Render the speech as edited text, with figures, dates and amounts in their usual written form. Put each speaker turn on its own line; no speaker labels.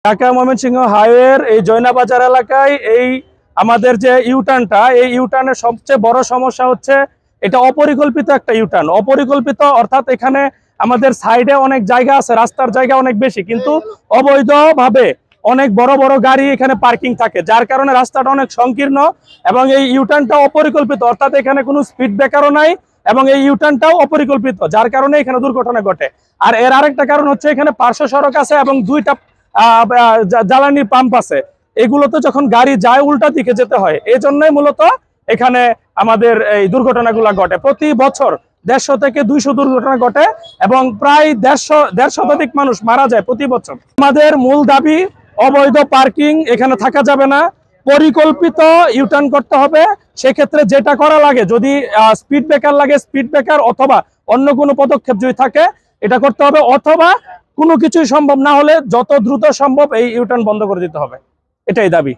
ঢাকা ময়মনসিংহ হাইওয়ের এই জয়নাবাজার এলাকায় এই আমাদের যে ইউটার্নটা, এই ইউটার্নের সবচেয়ে বড় সমস্যা হচ্ছে এটা অপরিকল্পিত একটা ইউটার্ন। অপরিকল্পিত অর্থাৎ এখানে আমাদের সাইডে অনেক জায়গা আছে, রাস্তার জায়গা অনেক বেশি, কিন্তু অবৈধভাবে অনেক বড় বড় গাড়ি এখানে পার্কিং থাকে, যার কারণে রাস্তাটা অনেক সংকীর্ণ এবং এই ইউটার্নটা অপরিকল্পিত, অর্থাৎ এখানে কোনো স্পিড ব্রেকারও নাই এবং এই ইউটার্নটাও অপরিকল্পিত, যার কারণে এখানে দুর্ঘটনা ঘটে। আর এর আরেকটা কারণ হচ্ছে এখানে পার্শ্ব সড়ক আছে এবং দুইটা জ্বালানি পাম্প আছে। এগুলোতে যখন গাড়ি যায় উল্টা দিকে যেতে হয়, এই জন্যই মূলত এখানে আমাদের এই দুর্ঘটনাগুলো ঘটে। প্রতি বছর 150 থেকে 200 দুর্ঘটনা ঘটে এবং প্রায় 150 শতাধিক মানুষ মারা যায় প্রতি বছর। আমাদের মূল দাবি অবৈধ পার্কিং এখানে থাকা যাবে না, পরিকল্পিত ইউটার্ন করতে হবে। সেক্ষেত্রে যেটা করা লাগে, যদি স্পিড ব্রেকার লাগে স্পিড ব্রেকার অথবা অন্য কোনো পদক্ষেপ যদি থাকে এটা করতে হবে, অথবা কোনো কিছুই সম্ভব না হলে যত দ্রুত সম্ভব এই ইউটার্ন বন্ধ করে দিতে হবে। এটাই দাবি।